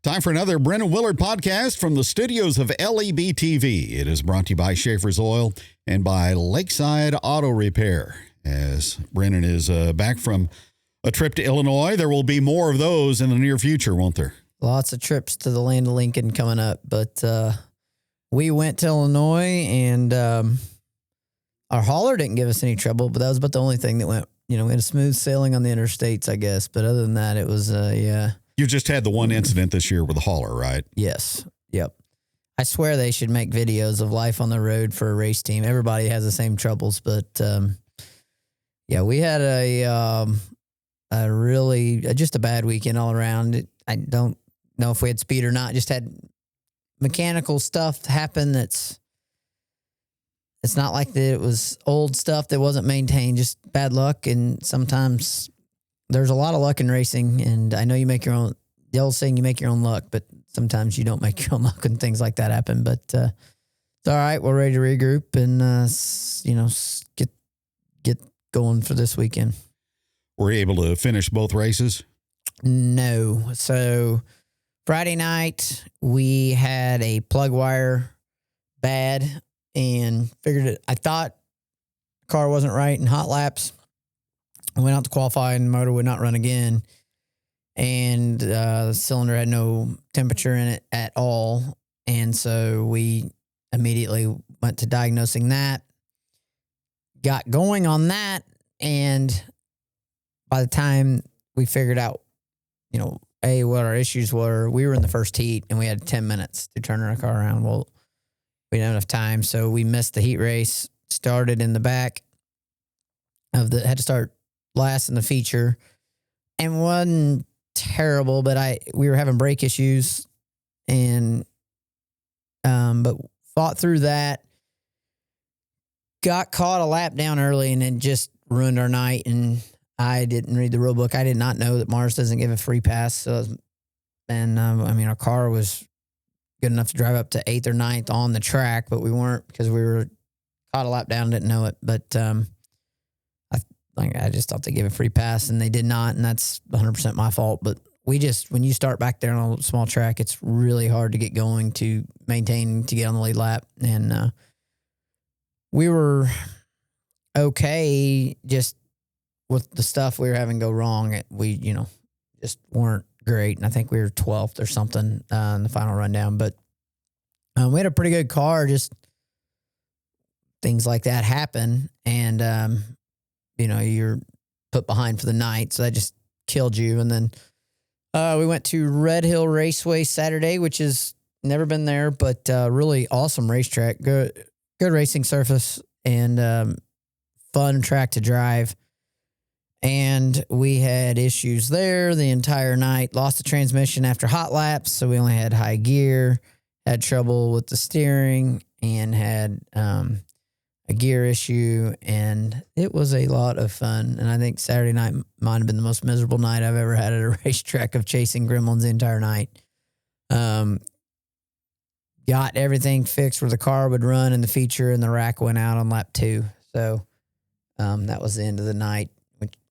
Time for another Brennan Willard podcast from the studios of LEB TV. It is brought to you by Schaefer's Oil and by Lakeside Auto Repair. As Brennan is back from a trip to Illinois, there will be more of those in the near future, won't there? Lots of trips to the land of Lincoln coming up, but we went to Illinois, and our hauler didn't give us any trouble, but that was about the only thing that went, we had a smooth sailing on the interstates, I guess. But other than that, it was, yeah. You just had the one incident this year with the hauler, right? Yes. Yep. I swear they should make videos of life on the road for a race team. Everybody has the same troubles, but yeah, we had a really just a bad weekend all around. I don't know if we had speed or not. Just had mechanical stuff happen. It's not like that. It was old stuff that wasn't maintained. Just bad luck, and sometimes there's a lot of luck in racing, and I know you make your own, the old saying, you make your own luck, but sometimes you don't make your own luck when things like that happen. But it's all right. We're ready to regroup and, get going for this weekend. Were you able to finish both races? No. So Friday night, we had a plug wire bad and figured it. I thought the car wasn't right in hot laps. I went out to qualify and the motor would not run again. And the cylinder had no temperature in it at all. And so we immediately went to diagnosing that, got going on that. And by the time we figured out, what our issues were, we were in the first heat and we had 10 minutes to turn our car around. Well, we didn't have enough time. So we missed the heat race, started in the back had to start last in the feature, and wasn't terrible, but we were having brake issues, and but fought through that, got caught a lap down early, and it just ruined our night. And I didn't read the rule book. I did not know that Mars doesn't give a free pass. So, our car was good enough to drive up to 8th or 9th on the track, but we weren't, because we were caught a lap down, didn't know it. But I just thought they gave a free pass, and they did not, and that's 100% my fault. But when you start back there on a small track, it's really hard to get going, to maintain, to get on the lead lap. And we were okay, just with the stuff we were having go wrong. We, just weren't great, and I think we were 12th or something in the final rundown. But we had a pretty good car, just things like that happen, and you're put behind for the night, so that just killed you. And then we went to Red Hill Raceway Saturday, which has never been there, but really awesome racetrack, good racing surface, and fun track to drive. And we had issues there the entire night. Lost the transmission after hot laps, so we only had high gear, had trouble with the steering, and had a gear issue, and it was a lot of fun. And I think Saturday night might have been the most miserable night I've ever had at a racetrack, of chasing gremlins the entire night. Got everything fixed where the car would run in the feature, and the rack went out on lap 2. So that was the end of the night.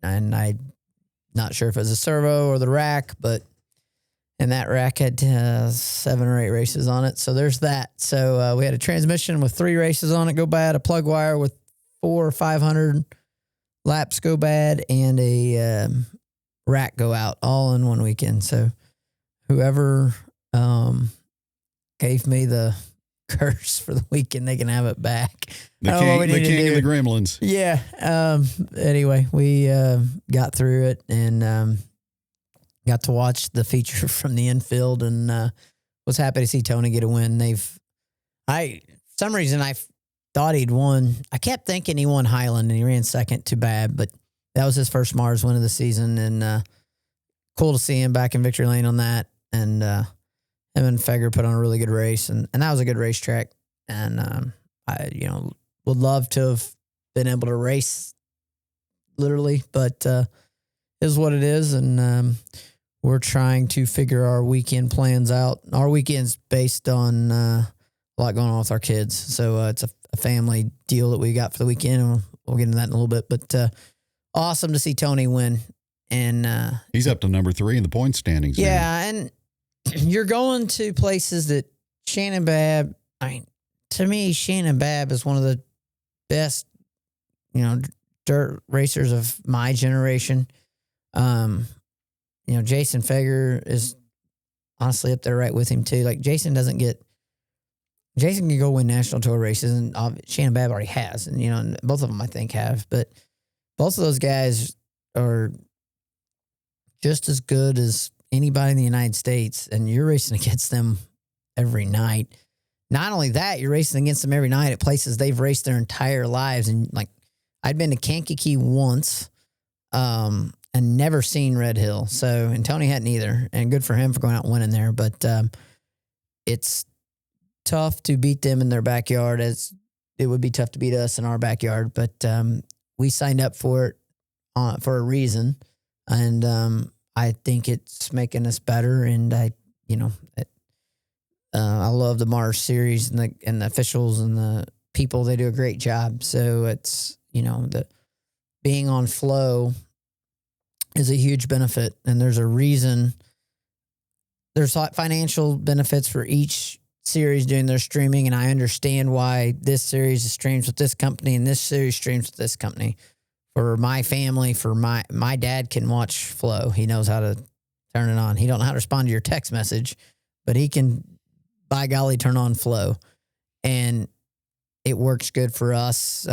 And I'm not sure if it was a servo or the rack, and that rack had 7 or 8 races on it. So there's that. So we had a transmission with 3 races on it go bad, a plug wire with 400 or 500 laps go bad, and a rack go out, all in one weekend. So whoever gave me the curse for the weekend, they can have it back. The king of the gremlins. Yeah. Anyway, we got through it, and got to watch the feature from the infield, and was happy to see Tony get a win. For some reason, I thought he'd won. I kept thinking he won Highland, and he ran second. Too bad, but that was his first Mars win of the season, and cool to see him back in victory lane on that. And him and Feger put on a really good race, and that was a good racetrack. And I would love to have been able to race literally, but is what it is. And we're trying to figure our weekend plans out. Our weekend's based on a lot going on with our kids. So it's a family deal that we got for the weekend. And we'll get into that in a little bit. But awesome to see Tony win. And he's up to number 3 in the point standings. Yeah, now. And you're going to places that Shannon Babb, to me, Shannon Babb is one of the best, dirt racers of my generation. Jason Feger is honestly up there right with him too. Like Jason can go win national tour races, and Shannon Babb already has, and both of them I think have, but both of those guys are just as good as anybody in the United States, and you're racing against them every night. Not only that, you're racing against them every night at places they've raced their entire lives. And like, I'd been to Kankakee once, and never seen Red Hill. So, and Tony hadn't either, and good for him for going out and winning there. But it's tough to beat them in their backyard, as it would be tough to beat us in our backyard. But we signed up for it for a reason, and I think it's making us better. And I love the Mars series and the officials and the people. They do a great job. So it's, the being on Flow is a huge benefit, and there's a reason. There's financial benefits for each series doing their streaming, and I understand why this series streams with this company and this series streams with this company. For my family, for my dad can watch Flow. He knows how to turn it on. He don't know how to respond to your text message, but he can, by golly, turn on Flow. And it works good for us.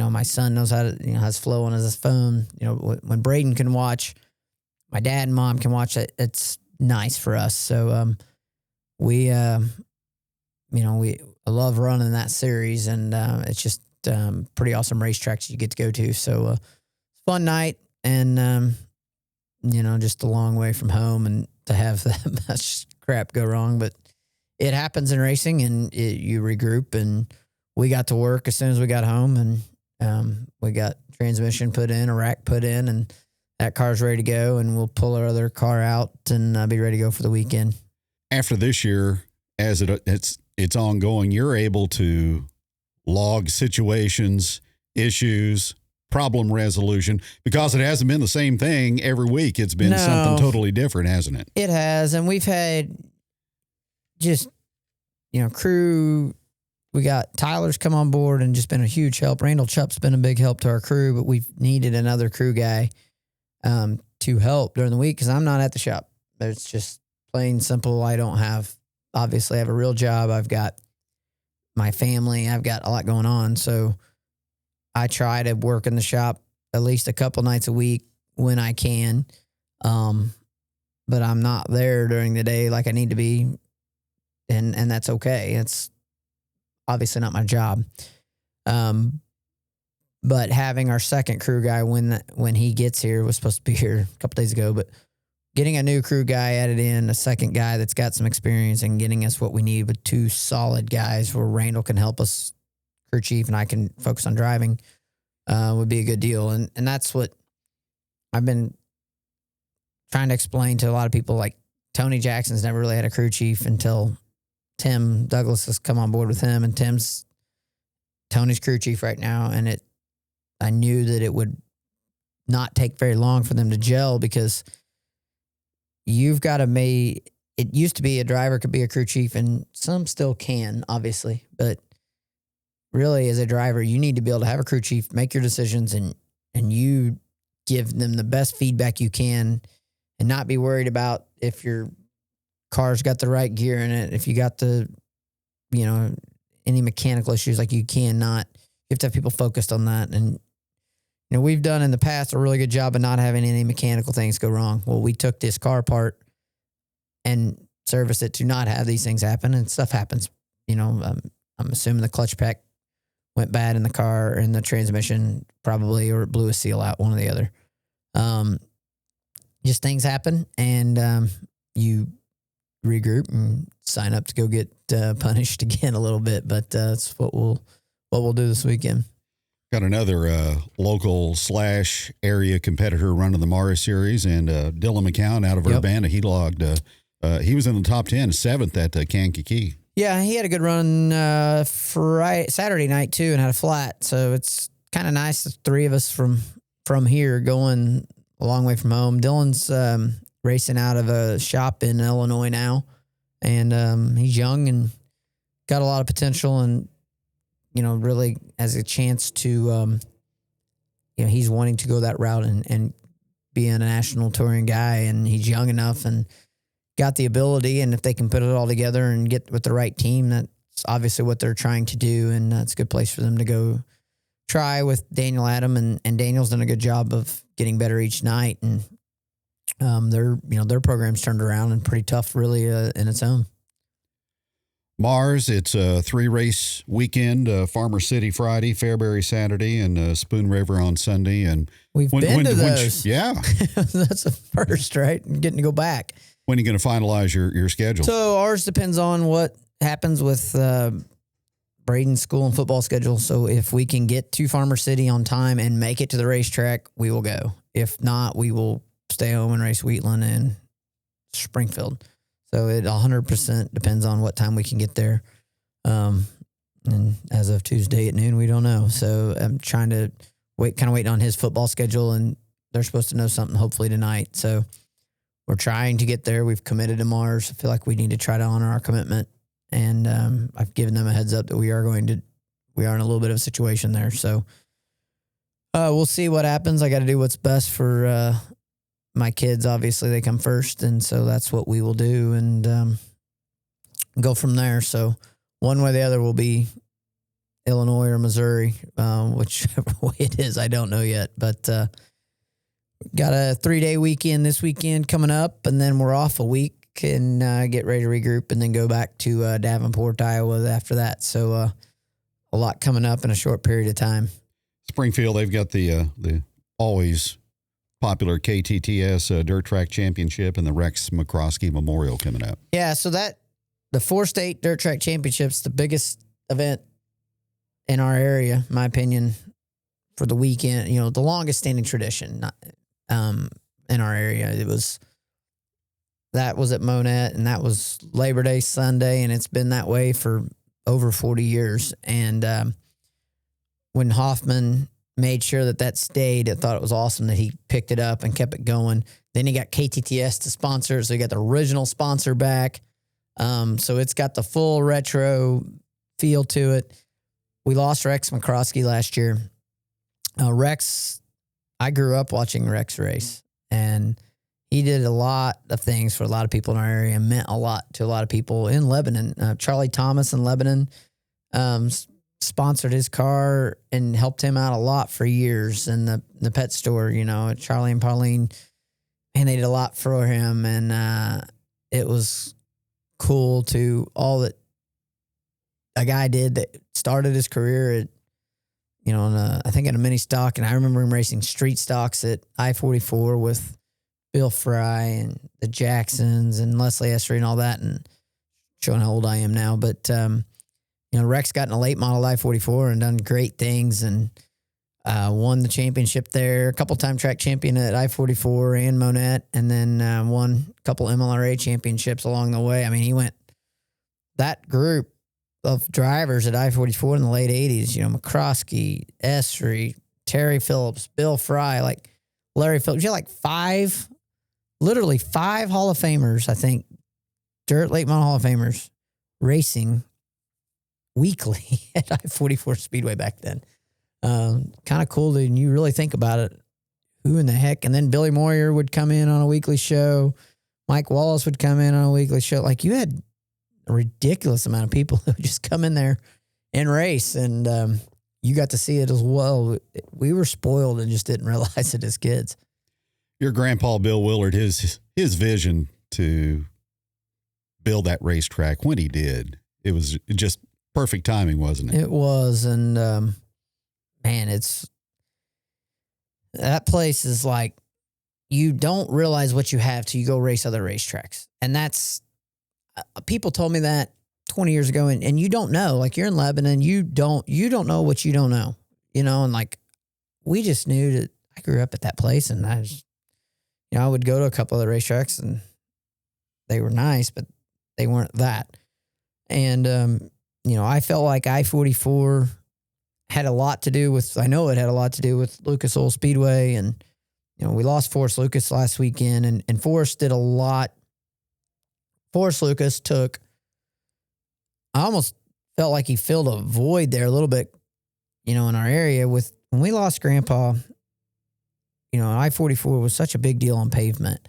My son knows how to, has Flow on his phone. When Braden can watch, my dad and mom can watch it. It's nice for us. So we love running that series, and it's just pretty awesome racetracks you get to go to. So fun night, and just a long way from home, and to have that much crap go wrong, but it happens in racing, and you regroup. And we got to work as soon as we got home, and we got transmission put in, a rack put in, and that car's ready to go, and we'll pull our other car out and be ready to go for the weekend. After this year, as it's ongoing, you're able to log situations, issues, problem resolution, because it hasn't been the same thing every week. It's been something totally different, hasn't it? It has, and we've had just, crew. We got Tyler's come on board and just been a huge help. Randall Chupp's been a big help to our crew, but we've needed another crew guy to help during the week, because I'm not at the shop. It's just plain simple. I have a real job. I've got my family. I've got a lot going on. So I try to work in the shop at least a couple nights a week when I can. But I'm not there during the day like I need to be. And that's okay. It's obviously not my job. But having our second crew guy when he gets here, was supposed to be here a couple days ago, but getting a new crew guy added in, a second guy that's got some experience, and getting us what we need with two solid guys where Randall can help us, crew chief, and I can focus on driving, would be a good deal. And that's what I've been trying to explain to a lot of people. Like, Tony Jackson's never really had a crew chief until Tim Douglas has come on board with him, and Tony's crew chief right now. And I knew that it would not take very long for them to gel, because you've got to it used to be a driver could be a crew chief, and some still can, obviously, but really as a driver, you need to be able to have a crew chief, make your decisions, and you give them the best feedback you can, and not be worried about if your car's got the right gear in it, if you got any mechanical issues. Like, you have to have people focused on that. And we've done in the past a really good job of not having any mechanical things go wrong. Well, we took this car apart and serviced it to not have these things happen, and stuff happens. I'm assuming the clutch pack went bad in the car, or in the transmission probably, or it blew a seal out, one or the other. Just things happen, and you regroup and sign up to go get punished again a little bit. But that's what we'll do this weekend. Got another local/area competitor running the Mara Series, and Dylan McCown out of Urbana. He logged. He was in the top 10, 7th at Kankakee. Yeah, he had a good run Saturday night too, and had a flat. So it's kind of nice. The three of us from here going a long way from home. Dylan's racing out of a shop in Illinois now. And he's young and got a lot of potential, and, really has a chance to, he's wanting to go that route and be a national touring guy, and he's young enough and got the ability. And if they can put it all together and get with the right team, that's obviously what they're trying to do. And it's a good place for them to go try with Daniel Adam. And Daniel's done a good job of getting better each night. And their program's turned around and pretty tough, really, in its own. Mars, it's a 3-race weekend, Farmer City Friday, Fairbury Saturday, and Spoon River on Sunday. And we've been to those. Yeah. That's a first, right? Getting to go back. When are you going to finalize your schedule? So ours depends on what happens with Braden's school and football schedule. So if we can get to Farmer City on time and make it to the racetrack, we will go. If not, we will stay home and race Wheatland and Springfield. So it 100% depends on what time we can get there. And as of Tuesday at noon, we don't know. So I'm trying to waiting on his football schedule, and they're supposed to know something hopefully tonight. So we're trying to get there. We've committed to Mars. I feel like we need to try to honor our commitment. And I've given them a heads up that we are in a little bit of a situation there. So we'll see what happens. I got to do what's best for my kids. Obviously, they come first, and so that's what we will do, and go from there. So one way or the other will be Illinois or Missouri, whichever way it is, I don't know yet. But got a 3-day weekend this weekend coming up, and then we're off a week and get ready to regroup, and then go back to Davenport, Iowa after that. So a lot coming up in a short period of time. Springfield, they've got the always popular KTTS Dirt Track Championship and the Rex McCroskey Memorial coming up. Yeah, so the 4-state Dirt Track Championships, the biggest event in our area, in my opinion, for the weekend. The longest standing tradition in our area. That was at Monette, and that was Labor Day Sunday, and it's been that way for over 40 years. And when Hoffman made sure that stayed, I thought it was awesome that he picked it up and kept it going. Then he got KTTS to sponsor it, so he got the original sponsor back. So it's got the full retro feel to it. We lost Rex McCroskey last year. Rex, I grew up watching Rex race, and he did a lot of things for a lot of people in our area and meant a lot to a lot of people in Lebanon. Charlie Thomas in Lebanon sponsored his car and helped him out a lot for years. And the pet store, Charlie and Pauline, and they did a lot for him. And it was cool to all that a guy did that started his career at, I think at a mini stock. And I remember him racing street stocks at I-44 with Bill Fry and the Jacksons and Leslie Essery and all that, and showing how old I am now. But, Rex got in a late model I-44 and done great things, and won the championship there, a couple-time track champion at I-44 and Monette, and then won a couple MLRA championships along the way. I mean, he went that group of drivers at I-44 in the late 80s, McCroskey, Essery, Terry Phillips, Bill Fry, like Larry Phillips. You had literally five Hall of Famers, I think, dirt late model Hall of Famers racing weekly at I-44 Speedway back then. Kind of cool when you really think about it. Who in the heck? And then Billy Moyer would come in on a weekly show. Mike Wallace would come in on a weekly show. Like, you had a ridiculous amount of people who would just come in there and race, and you got to see it as well. We were spoiled and just didn't realize it as kids. Your grandpa, Bill Willard, his vision to build that racetrack, when he did, it was just perfect timing, wasn't it? It was, and man, that place is like, you don't realize what you have till you go race other racetracks. And that's, people told me that 20 years ago, and you don't know, like, you're in Lebanon, you don't know what you don't know, and like, we just knew that I grew up at that place, and I would go to a couple of the racetracks, and they were nice, but they weren't that. And, I felt like I-44 had a lot to do with, I know it had a lot to do with Lucas Oil Speedway, and we lost Forrest Lucas last weekend, and Forrest did a lot. Forrest Lucas took, I almost felt like he filled a void there a little bit, in our area with, when we lost Grandpa, I-44 was such a big deal on pavement.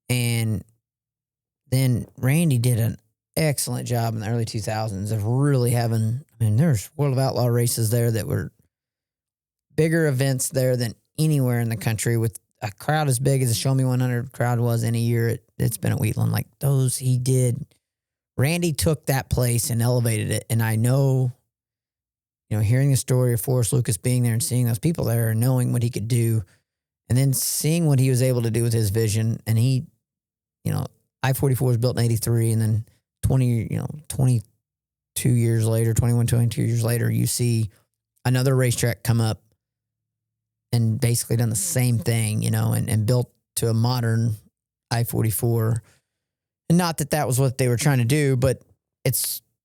And then Randy did an excellent job in the early 2000s of really having, there's World of Outlaw races there that were bigger events there than anywhere in the country, with a crowd as big as the Show Me 100 crowd was in a year it's been at Wheatland. Like those, he did. Randy took that place and elevated it. And I know, hearing the story of Forrest Lucas being there and seeing those people there and knowing what he could do, and then seeing what he was able to do with his vision. And he, I-44 was built in 83, and then 22 years later, 22 years later, you see another racetrack come up and basically done the same thing, and built to a modern I-44. And not that was what they were trying to do, but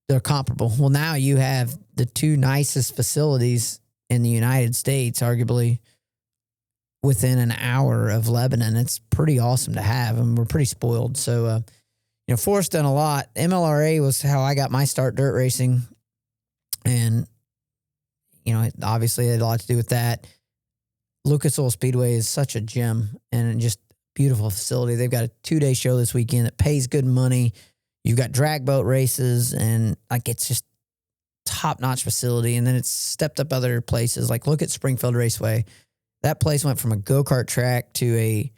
they're comparable. Well, now you have the two nicest facilities in the United States, arguably within an hour of Lebanon. It's pretty awesome to have, and we're pretty spoiled. So, Forrest done a lot. MLRA was how I got my start dirt racing. And, it obviously had a lot to do with that. Lucas Oil Speedway is such a gem and just beautiful facility. They've got a 2-day show this weekend that pays good money. You've got drag boat races, and it's just top-notch facility. And then it's stepped up other places. Like look at Springfield Raceway. That place went from a go-kart track to a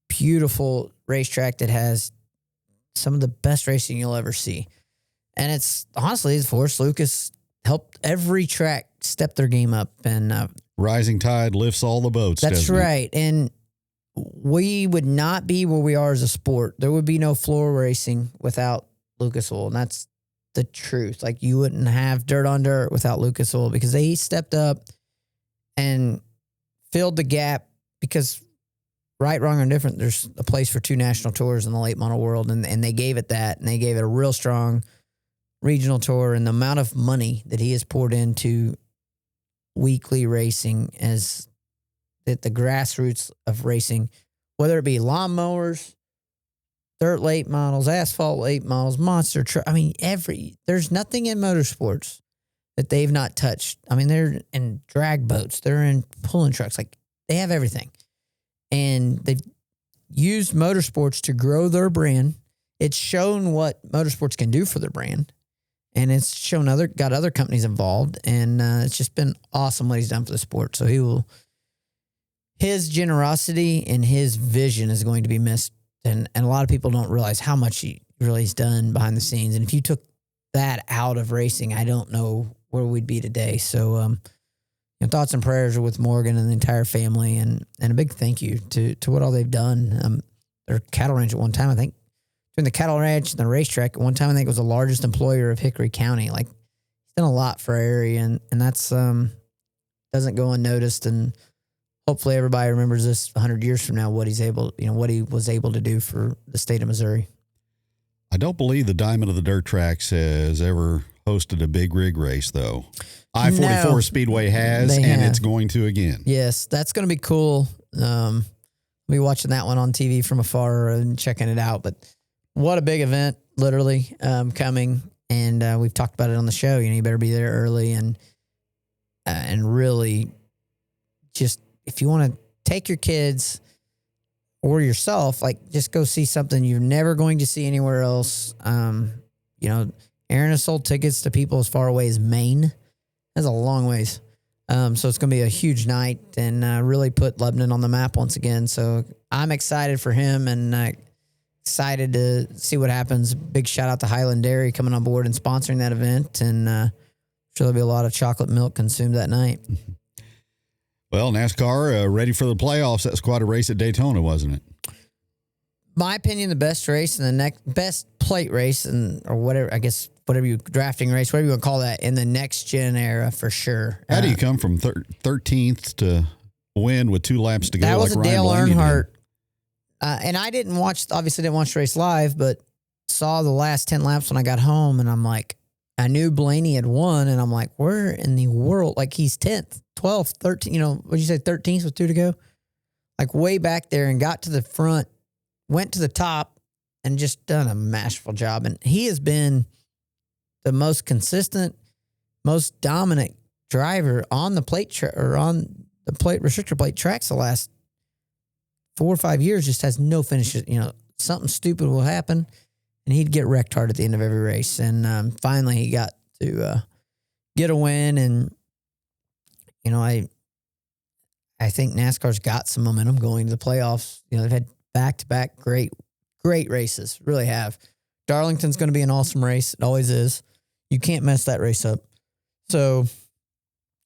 beautiful racetrack that has some of the best racing you'll ever see. And it's honestly, Forrest Lucas helped every track step their game up. And rising tide lifts all the boats. That's right. And we would not be where we are as a sport. There would be no floor racing without Lucas Oil. And that's the truth. Like you wouldn't have dirt on dirt without Lucas Oil, because they stepped up and filled the gap. Because right, wrong, or indifferent, there's a place for 2 national tours in the late model world. And they gave it that, and they gave it a real strong regional tour. And the amount of money that he has poured into weekly racing as the grassroots of racing, whether it be lawnmowers, dirt late models, asphalt late models, monster truck. There's nothing in motorsports that they've not touched. They're in drag boats, they're in pulling trucks. Like they have everything. And they've used motorsports to grow their brand. It's shown what motorsports can do for their brand. And it's shown got other companies involved. And it's just been awesome what he's done for the sport. So his generosity and his vision is going to be missed. And a lot of people don't realize how much he really has done behind the scenes. And if you took that out of racing, I don't know where we'd be today. So, thoughts and prayers are with Morgan and the entire family, and a big thank you to what all they've done. Their cattle ranch at one time, I think, between the cattle ranch and the racetrack at one time, I think it was the largest employer of Hickory County. Like he's done a lot for our area, and that's doesn't go unnoticed. And hopefully everybody remembers this 100 years from now, what he was able to do for the state of Missouri. I don't believe the Diamond of the Dirt Tracks has ever hosted a big rig race, though. I-44 Speedway has, and it's going to again. Yes, that's going to be cool. I'll be watching that one on TV from afar and checking it out. But what a big event, literally, coming. And we've talked about it on the show. You better be there early and really just, if you want to take your kids or yourself, just go see something you're never going to see anywhere else. Aaron has sold tickets to people as far away as Maine. That's a long ways. So it's going to be a huge night and really put Lebanon on the map once again. So I'm excited for him and excited to see what happens. Big shout out to Highland Dairy coming on board and sponsoring that event. And sure there'll be a lot of chocolate milk consumed that night. Well, NASCAR ready for the playoffs. That's quite a race at Daytona, wasn't it? My opinion, the best race and the next best plate race or whatever, I guess, drafting race, whatever you want to call that, in the next gen era for sure. How do you come from 13th to win with 2 laps to go? That was like a Dale Ryan Earnhardt. And I obviously didn't watch the race live, but saw the last 10 laps when I got home, and I'm like, I knew Blaney had won, and I'm like, where in the world? Like he's 10th, 12th, 13th, what'd you say, 13th with 2 to go? like way back there and got to the front, went to the top, and just done a masterful job. And he has been the most consistent, most dominant driver on the plate on the plate restrictor plate tracks the last 4 or 5 years. Just has no finishes. Something stupid will happen, and he'd get wrecked hard at the end of every race. And finally, he got to get a win. And I think NASCAR's got some momentum going to the playoffs. They've had back-to-back great races, really have. Darlington's going to be an awesome race. It always is. You can't mess that race up. So,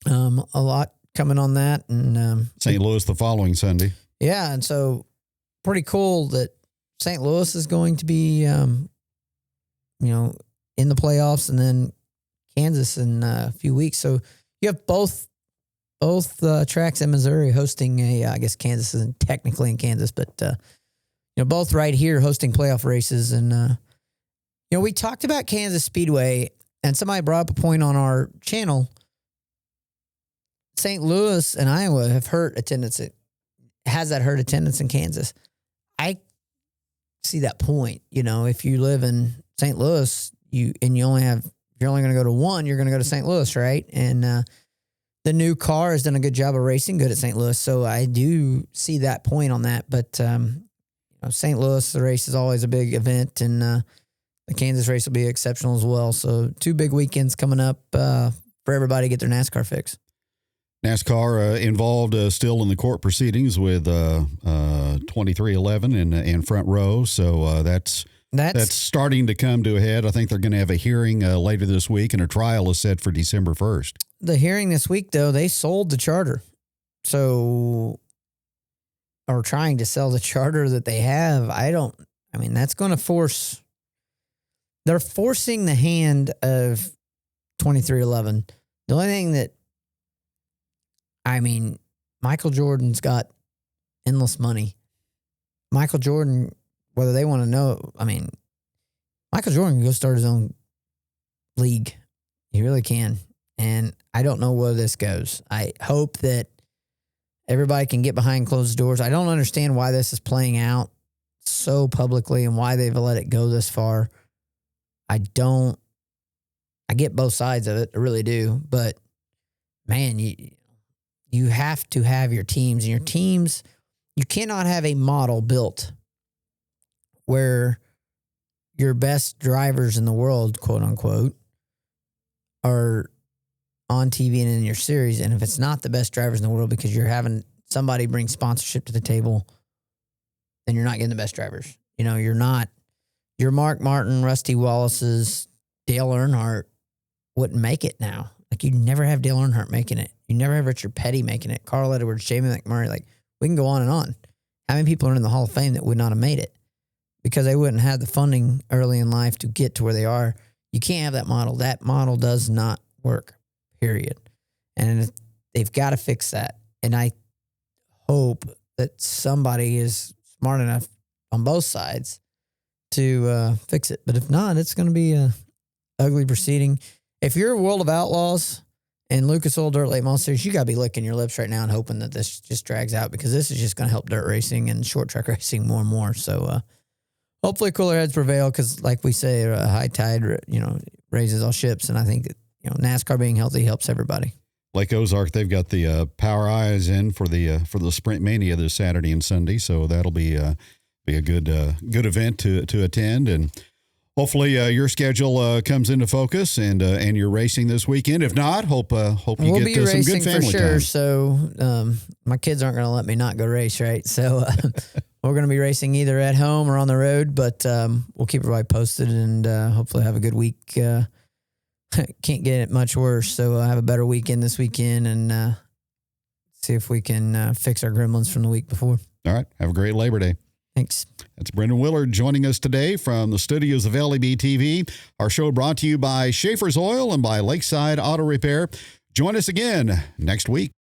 a lot coming on that. And St. Louis the following Sunday. Yeah, and so pretty cool that St. Louis is going to be, in the playoffs, and then Kansas in a few weeks. So you have both tracks in Missouri hosting I guess Kansas isn't technically in Kansas, but both right here hosting playoff races. And we talked about Kansas Speedway, and somebody brought up a point on our channel. St. Louis and Iowa have hurt attendance. Has that hurt attendance in Kansas? I see that point. If you live in St. Louis, you're only going to go to one, you're going to go to St. Louis, right? And the new car has done a good job of racing good at St. Louis, so I do see that point on that. But St. Louis, the race is always a big event, and the Kansas race will be exceptional as well. So 2 big weekends coming up for everybody to get their NASCAR fix. NASCAR involved still in the court proceedings with 2311 and Front Row, so that's starting to come to a head. I think they're going to have a hearing later this week, and a trial is set for December 1st. The hearing this week, though, they sold the charter, or trying to sell the charter that they have. That's going to force. They're forcing the hand of 2311. The only thing that, Michael Jordan's got endless money. Michael Jordan, whether they want to know, Michael Jordan can go start his own league. He really can. And I don't know where this goes. I hope that everybody can get behind closed doors. I don't understand why this is playing out so publicly and why they've let it go this far. I get both sides of it. I really do. But, man, you have to have your teams. And your teams, you cannot have a model built where your best drivers in the world, quote unquote, are on TV and in your series. And if it's not the best drivers in the world because you're having somebody bring sponsorship to the table, then you're not getting the best drivers. You're not. Your Mark Martin, Rusty Wallace's, Dale Earnhardt wouldn't make it now. Like, you'd never have Dale Earnhardt making it. You never have Richard Petty making it. Carl Edwards, Jamie McMurray. Like, we can go on and on. How many people are in the Hall of Fame that would not have made it because they wouldn't have the funding early in life to get to where they are? You can't have that model. That model does not work, period. And they've got to fix that. And I hope that somebody is smart enough on both sides to fix it. But if not, it's going to be a ugly proceeding. If you're World of Outlaws and Lucas Oil Dirt Late Model Series, you got to be licking your lips right now and hoping that this just drags out, because this is just going to help dirt racing and short track racing more and more. So hopefully cooler heads prevail, because like we say, a high tide, raises all ships. And I think that, NASCAR being healthy helps everybody. Lake Ozark, they've got the Power Eyes in for the Sprint Mania this Saturday and Sunday, so that'll be a good event to attend. And hopefully your schedule comes into focus and you're racing this weekend. If not, hope you we'll get some good family for sure. time. So my kids aren't going to let me not go race, right? So we're going to be racing either at home or on the road, but we'll keep everybody posted and hopefully have a good week. Can't get it much worse, so have a better weekend this weekend and see if we can fix our gremlins from the week before. All right. Have a great Labor Day. Thanks. That's Brendan Willard joining us today from the studios of LEB TV. Our show brought to you by Schaefer's Oil and by Lakeside Auto Repair. Join us again next week.